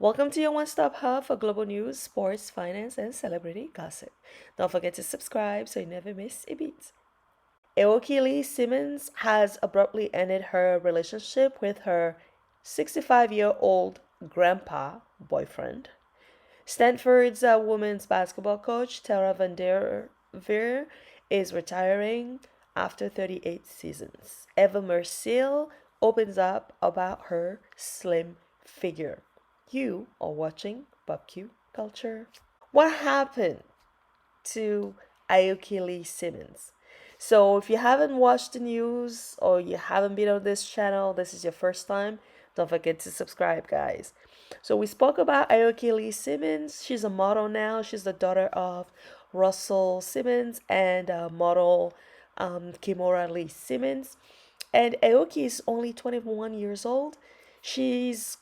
Welcome to your one-stop hub for global news, sports, finance, and celebrity gossip. Don't forget to subscribe so you never miss a beat. Aoki Lee Simmons has abruptly ended her relationship with her 65-year-old grandpa boyfriend. Stanford's women's basketball coach, Tara Vanderveer, is retiring after 38 seasons. Eva Marcille opens up about her slim figure. You are watching BBQ Culture. What happened to Aoki Lee Simmons? So, if you haven't watched the news or you haven't been on this channel, this is your first time, don't forget to subscribe, guys. So, we spoke about Aoki Lee Simmons. She's a model now. She's the daughter of Russell Simmons and model Kimora Lee Simmons. And Aoki is only 21 years old. She's,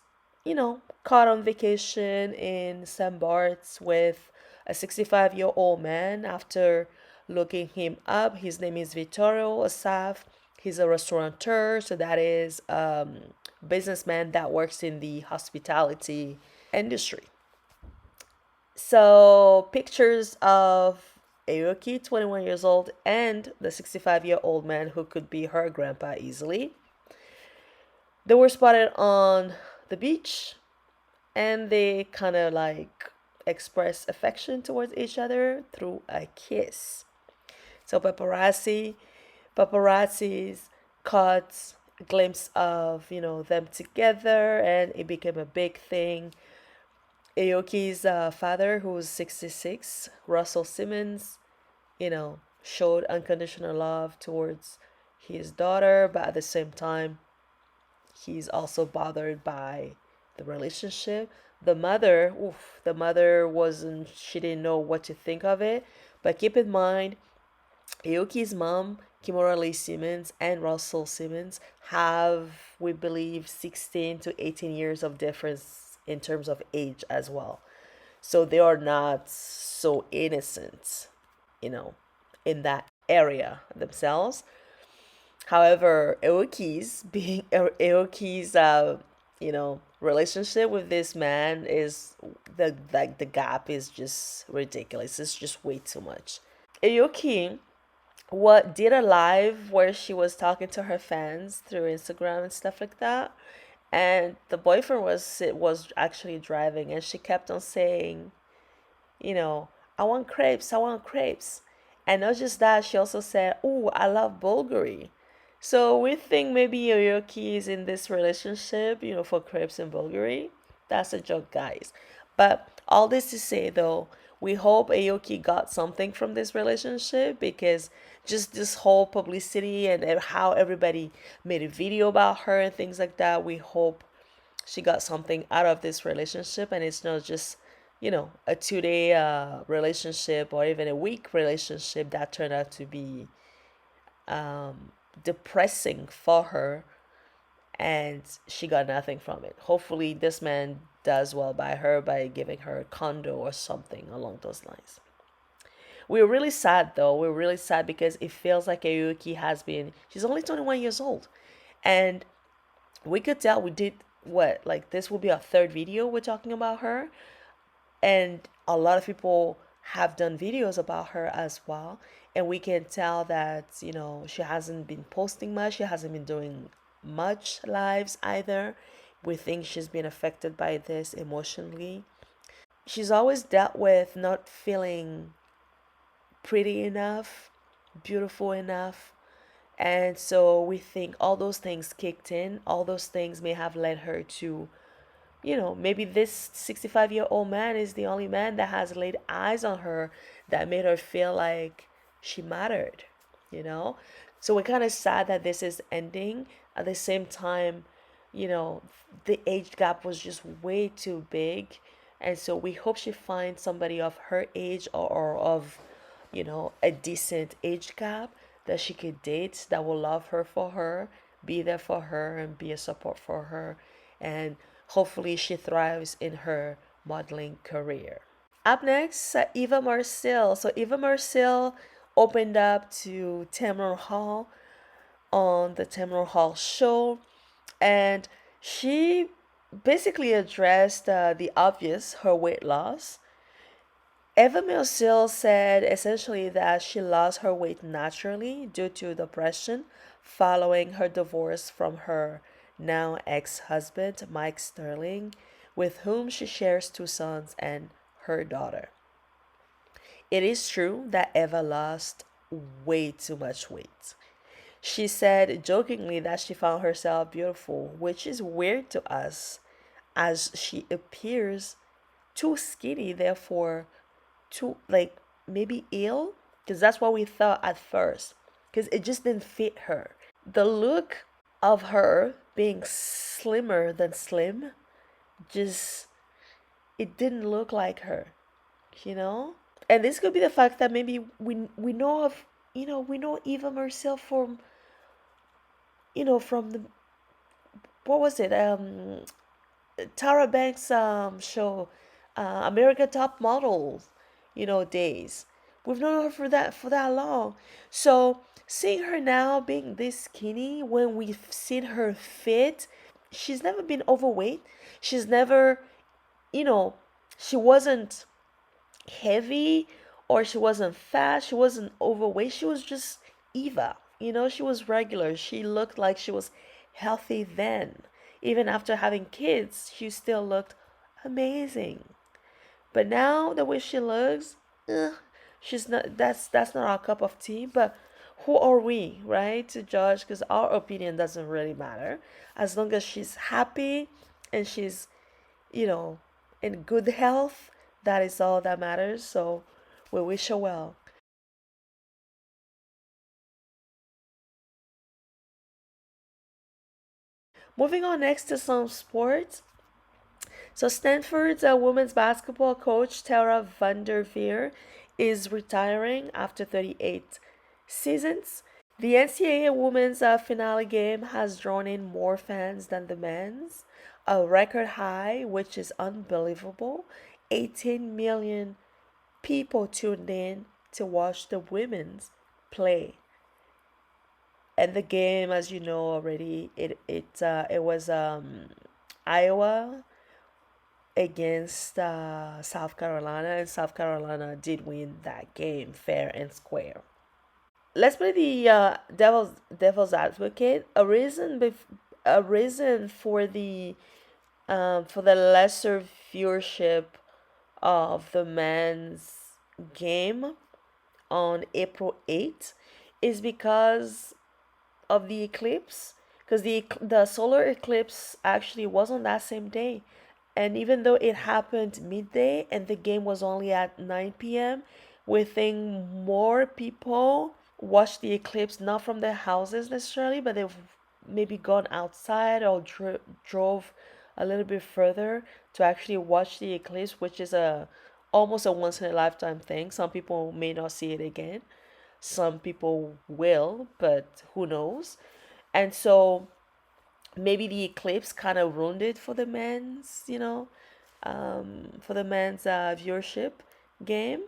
caught on vacation in St. Bart's with a 65-year-old man after looking him up. His name is Vittorio Asaf. He's a restaurateur, so that is businessman that works in the hospitality industry. So pictures of Aoki, 21 years old, and the 65-year-old man who could be her grandpa easily. They were spotted on the beach and they kind of like express affection towards each other through a kiss. So paparazzis caught a glimpse of, them together and it became a big thing. Aoki's father, who's 66, Russell Simmons, showed unconditional love towards his daughter, but at the same time, he's also bothered by the relationship. The mother she didn't know what to think of it. But keep in mind, Aoki's mom, Kimora Lee Simmons, and Russell Simmons have, we believe, 16 to 18 years of difference in terms of age as well. So they are not so innocent, in that area themselves. However, Aoki's relationship with this man is the gap is just ridiculous. It's just way too much. Aoki what did a live where she was talking to her fans through Instagram and stuff like that. And the boyfriend was actually driving and she kept on saying, you know, I want crepes, I want crepes. And not just that, she also said, "Oh, I love Bulgari." So we think maybe Yoyoki is in this relationship, for crepes and Bulgari. That's a joke, guys. But all this to say, though, we hope Aoki got something from this relationship because just this whole publicity and how everybody made a video about her and things like that, we hope she got something out of this relationship and it's not just a 2 day relationship or even a week relationship that turned out to be depressing for her and she got nothing from it. Hopefully this man does well by her by giving her a condo or something along those lines. We're really sad though. We're really sad because it feels like Ayuki she's only 21 years old. And we could tell we did what, like this will be our third video we're talking about her. And a lot of people have done videos about her as well. And we can tell that, she hasn't been posting much. She hasn't been doing much lives either. We think she's been affected by this emotionally. She's always dealt with not feeling pretty enough, beautiful enough. And so we think all those things kicked in. All those things may have led her to maybe this 65-year-old man is the only man that has laid eyes on her that made her feel like she mattered, So we're kind of sad that this is ending. At the same time, the age gap was just way too big. And so we hope she finds somebody of her age or of, a decent age gap that she could date that will love her for her, be there for her, and be a support for her. And hopefully she thrives in her modeling career. Up next, Eva Marcille. So Eva Marcille opened up to Tamron Hall on the Tamron Hall show, and she basically addressed the obvious, her weight loss. Eva Marcille said essentially that she lost her weight naturally due to depression following her divorce from her now ex husband, Mike Sterling, with whom she shares two sons and her daughter. It is true that Eva lost way too much weight. She said jokingly that she found herself beautiful, which is weird to us as she appears too skinny, therefore too, like, maybe ill, because that's what we thought at first, because it just didn't fit her. The look of her being slimmer than slim, just, it didn't look like her, you know? And this could be the fact that maybe we know of, we know Eva Marcille from, from the, what was it, Tara Banks show, America Top Models, days. We've known her for that long. So seeing her now being this skinny when we've seen her fit, she's never been overweight. She's never, you know, she wasn't heavy or she wasn't fat. She wasn't overweight. She was just Eva. She was regular. She looked like she was healthy then. Even after having kids, she still looked amazing. But now the way she looks, eh, she's not. That's not our cup of tea. But who are we, right, to judge? Because our opinion doesn't really matter as long as she's happy and she's, you know, in good health. That is all that matters. So we wish her well. Moving on next to some sports. So Stanford's women's basketball coach Tara Vanderveer is retiring after 38 seasons. The NCAA women's finale game has drawn in more fans than the men's, a record high, which is unbelievable. 18 million people tuned in to watch the women's play. And the game, as you know already, it was Iowa against South Carolina, and South Carolina did win that game fair and square. Let's play the devil's advocate. A reason for the lesser viewership of the men's game on April 8th is because of the eclipse, because the solar eclipse actually was on that same day. And even though it happened midday and the game was only at 9 p.m., we think more people watched the eclipse not from their houses necessarily, but they've maybe gone outside or drove a little bit further to actually watch the eclipse, which is a almost a once in a lifetime thing. Some people may not see it again. Some people will, but who knows? And so maybe the eclipse kind of ruined it for the men's, for the men's viewership game.